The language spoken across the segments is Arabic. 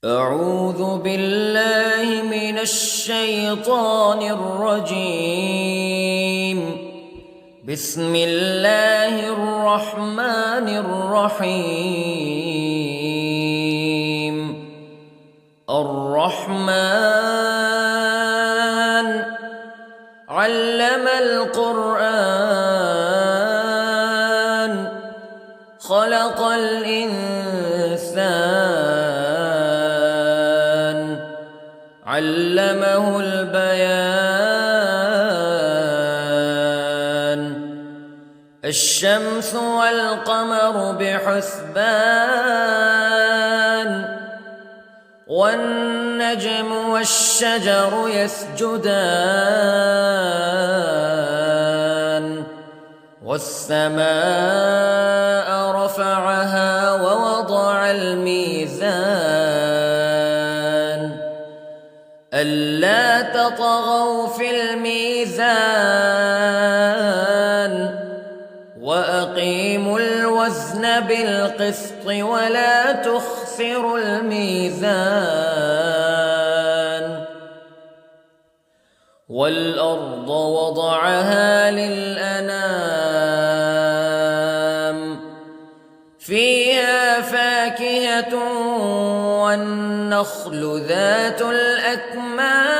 أعوذ بالله من الشيطان الرجيم. بسم الله الرحمن الرحيم. الرحمن علم القرآن خلق الإنسان علمه البيان. الشمس والقمر بحسبان والنجم والشجر يسجدان والسماء رفعها ووضع الميزان ألا تطغوا في الميزان وأقيموا الوزن بالقسط ولا تخسروا الميزان. والأرض وضعها للأنام فيها فاكهة والنخل ذات الأكمام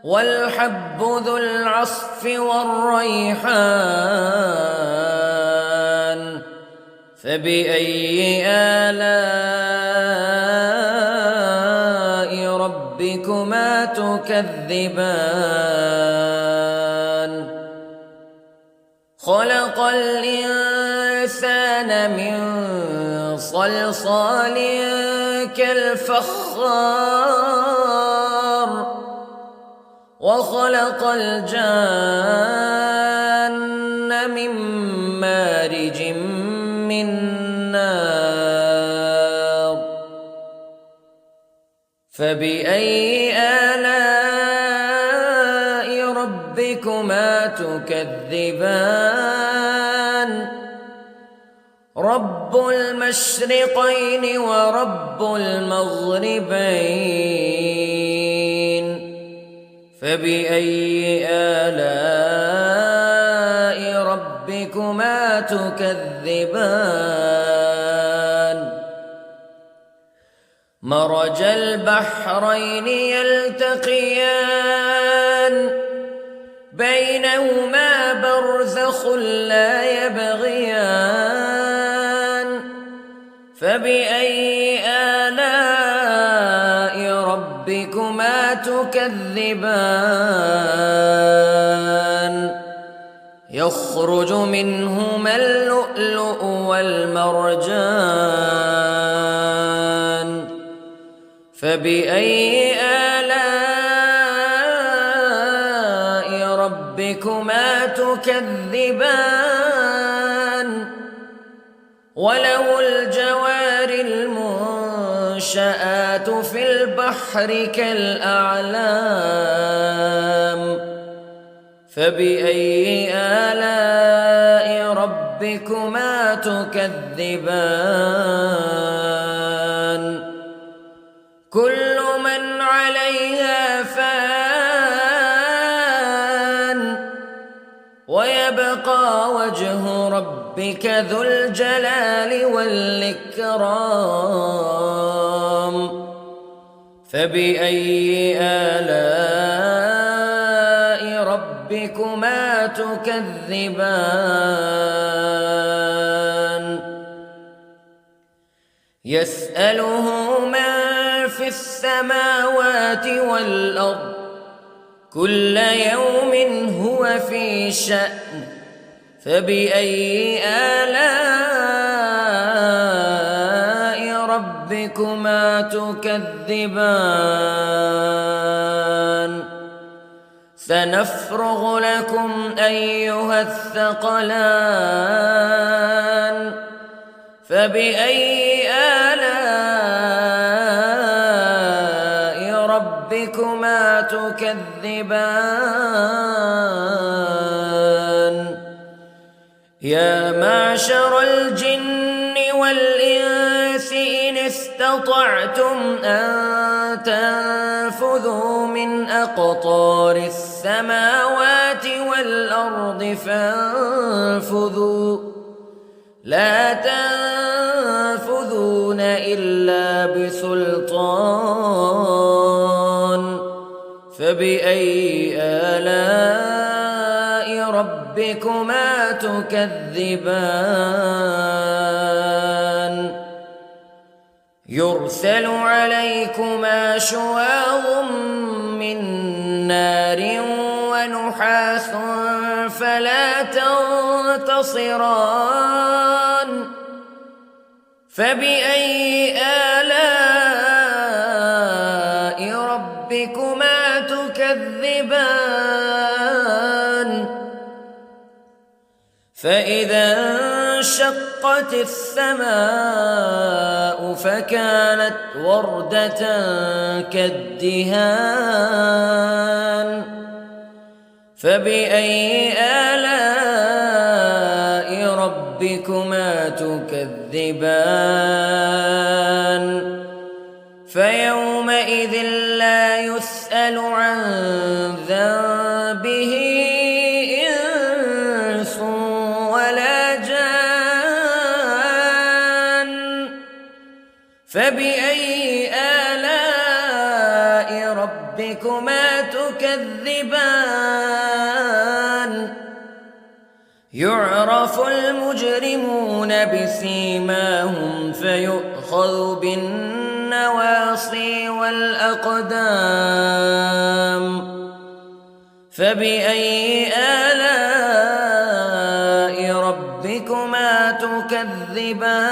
والحب ذو العصف والريحان فبأي آلاء ربكما تكذبان. خلق الإنسان من صلصال كالفخار وخلق الجان من مارج من نار فبأي آلاء ربكما تكذبان. رب المشرقين ورب المغربين فبأي آلاء ربكما تكذبان. مرج البحرين يلتقيان بينهما برزخ لا يبغيان فبأي آلاء ربكما تكذبان. يخرج منهما اللؤلؤ والمرجان فبأي آلاء ربكما تكذبان. وله الجوار المنشآت في البحر كالأعلام فبأي آلاء ربكما تكذبان. كل من عليها فان ويبقى وجه ربك ذو الجلال والإكرام فبأي آلاء ربكما تكذبان. يسأله من في السماوات والأرض كل يوم هو في شأن فبأي آلاء ربكما تكذبان. سنفرغ لكم أيها الثقلان فبأي آلاء ربكما تكذبان. يا معشر الجن والإنس استطعتم أن تنفذوا من أقطار السماوات والأرض فانفذوا لا تنفذون إلا بسلطان فبأي آلاء ربكما تكذبان يرسل عليكما شواظ من نار ونحاس فلا تنتصران فبأي آلاء ربكما تكذبان فإذا انشقت السماء فكانت وردة كالدهان فبأي آلاء ربكما تكذبان فيومئذ لا يسأل عن ذنبه إنس ولا جان فبأي آلاء ربكما تكذبان يعرف المجرمون بسيماهم فيؤخذ بالنواصي والأقدام فبأي آلاء ربكما تكذبان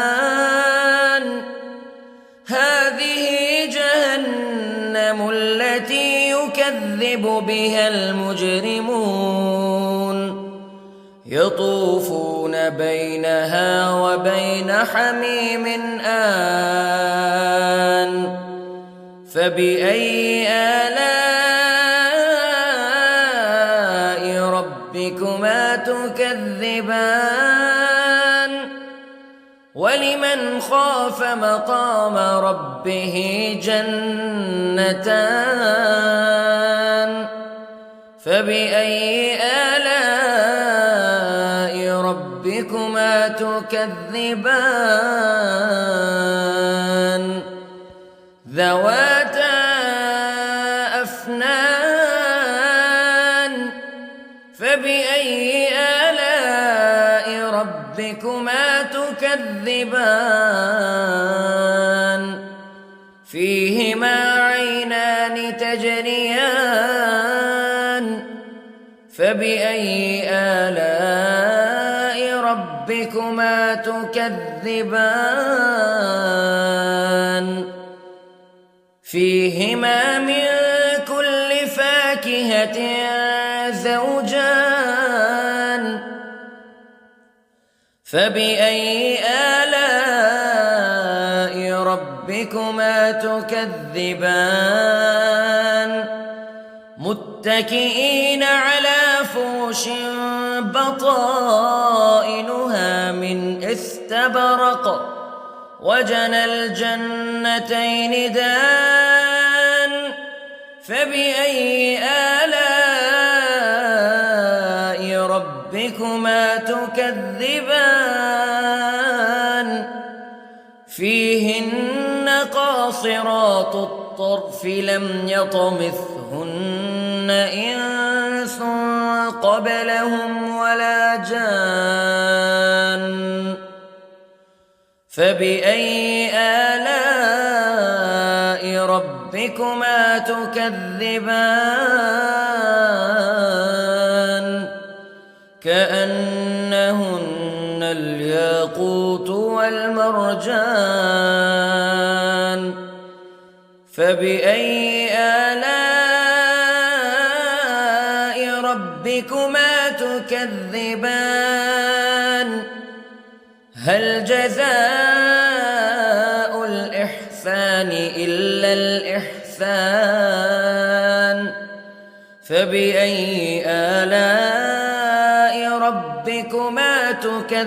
هذه جهنم التي يكذب بها المجرمون يطوفون بينها وبين حميم آن فبأي آلاء ربكما تكذبان ولمن خاف مقام ربه جنتان فبأي آلاء ربكما تكذبان ذواتا أفنان فبأي آلاء ربكما تكذبان فيهما عينان تجريان فبأي آلاء ربكما تكذبان فيهما من كل فاكهة زوجان فبأي آلاء ربكما تكذبان متكئين على فرش بطائنها من استبرق وجنى الجنتين دان فبأي آلاء ربكما تكذبان فيهن قاصرات الطرف لم يطمثهن إنس قبلهم ولا جان فبأي آلاء ربكما تكذبان كأنهن الياقوت والمرجان فبأي آلاء ربكما تكذبان هل جزاء الإحسان إلا الإحسان فبأي آلاء ربكما تكذبان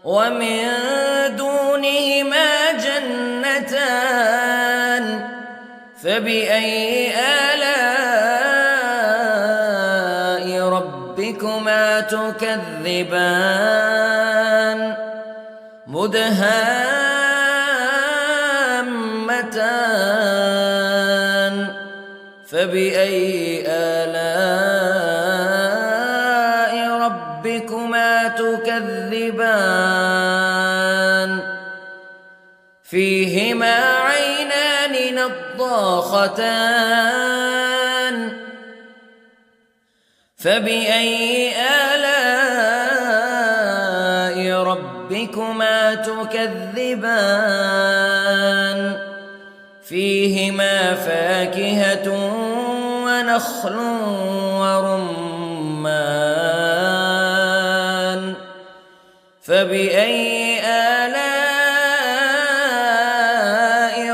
ومن دونهما جنتان فبأي آلاء ربكما تكذبان مدهامتان فبأي آلاء ربكما تكذبان فيهما عينان نضاختان فبأي آلاء ربكما تكذبان فيهما فاكهة ونخل ورمان فبأي آلاء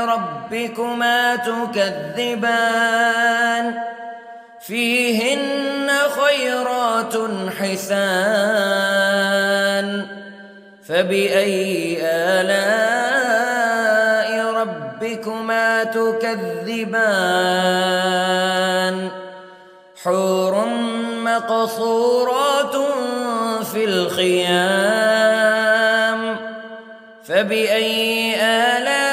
ربكما تكذبان فيهن خيرات حسان فبأي آلاء ربكما تكذبان حور مقصورات في الخيام فبأي آلاء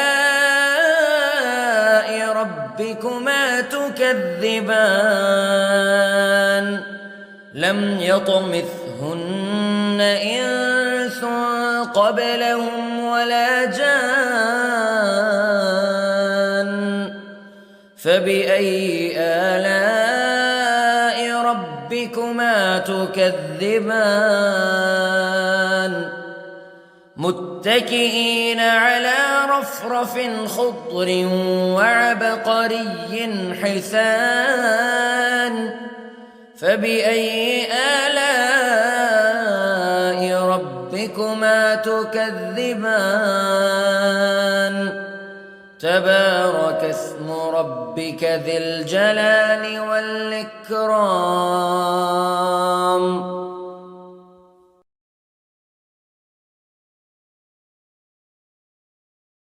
ربكما تكذبان لم يطمثهن إنس قبلهم ولا جان فبأي آلاء ربكما تكذبان متكئين على رفرف خضر وعبقري حسان فبأي آلاء ربكما تكذبان تبارك اسم ربك ذي الجلال والإكرام